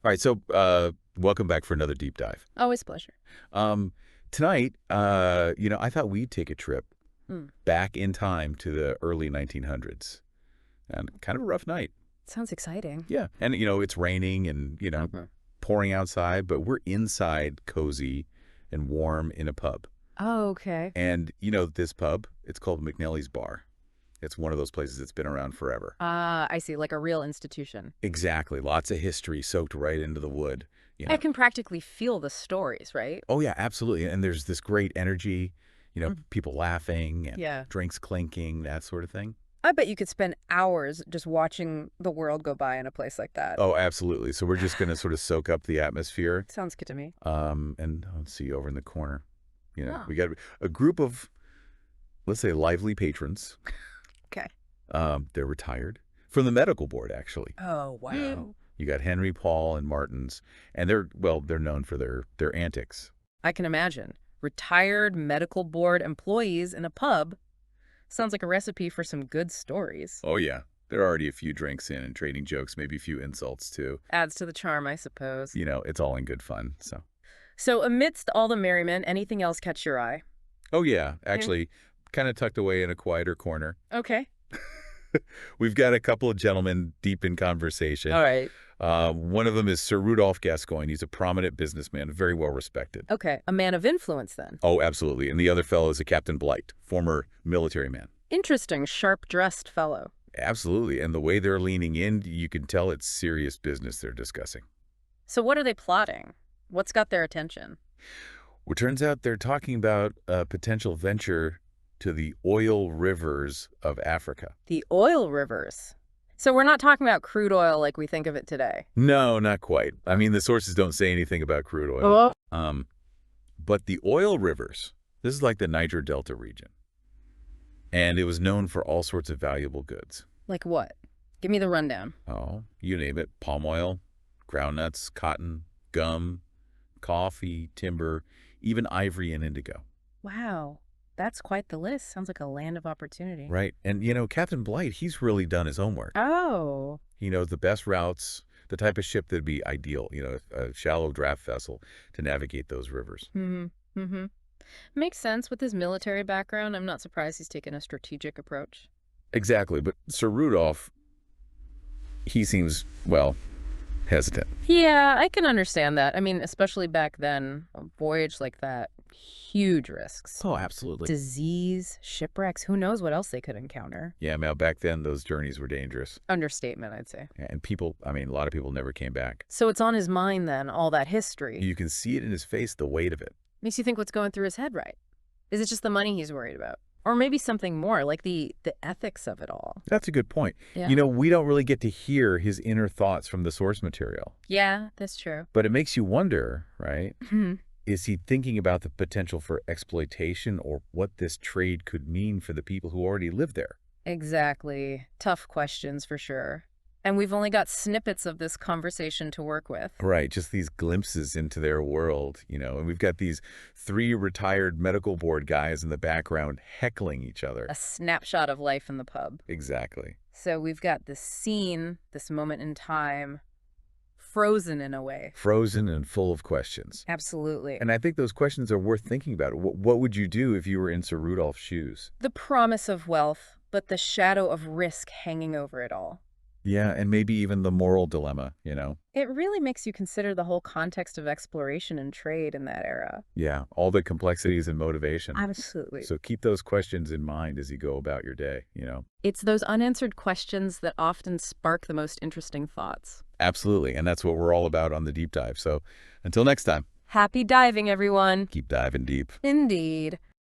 All right, so welcome back for another deep dive. Always a pleasure. Um, Tonight, I thought we'd take a trip Mm. back in time to the early 1900s, and kind of a rough night. Sounds exciting. Yeah, and it's raining and pouring outside, but we're inside, cozy and warm in a pub. Oh, okay. And this pub, it's called Macneli's Bar. It's one of those places that's been around forever. I see, like a real institution. Exactly, lots of history soaked right into the wood. I can practically feel the stories, right? Oh, yeah, absolutely. And there's this great energy, Mhm. people laughing and Yeah. drinks clinking, that sort of thing. I bet you could spend hours just watching the world go by in a place like that. Oh, absolutely. So we're just going to sort of soak up the atmosphere. Sounds good to me. And let's see, over in the corner, Oh, we got a group of, let's say, lively patrons. okay. They're retired from the medical board, actually. Oh, wow. You got Henry, Paul, and Martins, and they're known for their antics. I can imagine. Retired medical board employees in a pub. Sounds like a recipe for some good stories. Oh, yeah. There are already a few drinks in and trading jokes, maybe a few insults, too. Adds to the charm, I suppose. It's all in good fun, so. So amidst all the merriment, anything else catch your eye? Oh, yeah. Actually, kind of tucked away in a quieter corner. Okay. We've got a couple of gentlemen deep in conversation. All right. One of them is Sir Rudolph Gascoigne. He's a prominent businessman, very well respected. Okay. A man of influence, then. Oh, absolutely. And the other fellow is a Captain Blight, former military man. Interesting, sharp-dressed fellow. Absolutely. And the way they're leaning in, you can tell it's serious business they're discussing. So what are they plotting? What's got their attention? Well, it turns out they're talking about a potential venture to the oil rivers of Africa. The oil rivers. So we're not talking about crude oil like we think of it today. No, not quite. I mean, the sources don't say anything about crude oil. Oh. But the oil rivers, this is like the Niger Delta region. And it was known for all sorts of valuable goods. Like what? Give me the rundown. Oh, you name it. Palm oil, groundnuts, cotton, gum, coffee, timber, even ivory and indigo. Wow. That's quite the list. Sounds like a land of opportunity. Right. And, Captain Blight, he's really done his homework. Oh. He knows the best routes, the type of ship that'd be ideal, a shallow draft vessel to navigate those rivers. Mm-hmm. Makes sense with his military background. I'm not surprised he's taken a strategic approach. Exactly. But Sir Rudolph, he seems, well, hesitant. Yeah, I can understand that. I mean, especially back then, a voyage like that, huge risks. Oh, absolutely. Disease, shipwrecks, who knows what else they could encounter. Yeah, now back then, those journeys were dangerous. Understatement, I'd say. And a lot of people never came back. So it's on his mind then, all that history. You can see it in his face, the weight of it. Makes you think what's going through his head, right? Is it just the money he's worried about? Or maybe something more, like the ethics of it all. That's a good point. Yeah. We don't really get to hear his inner thoughts from the source material. Yeah, that's true. But it makes you wonder, right? Hmm. Is he thinking about the potential for exploitation or what this trade could mean for the people who already live there? Exactly. Tough questions for sure. And we've only got snippets of this conversation to work with. Right, just these glimpses into their world, and we've got these 3 retired medical board guys in the background heckling each other. A snapshot of life in the pub. Exactly. So we've got this scene, this moment in time, frozen in a way. Frozen and full of questions. Absolutely. And I think those questions are worth thinking about. What would you do if you were in Sir Rudolph's shoes? The promise of wealth, but the shadow of risk hanging over it all. Yeah, and maybe even the moral dilemma, It really makes you consider the whole context of exploration and trade in that era. Yeah, all the complexities and motivation. Absolutely. So keep those questions in mind as you go about your day, It's those unanswered questions that often spark the most interesting thoughts. Absolutely, and that's what we're all about on the deep dive. So until next time. Happy diving, everyone. Keep diving deep. Indeed.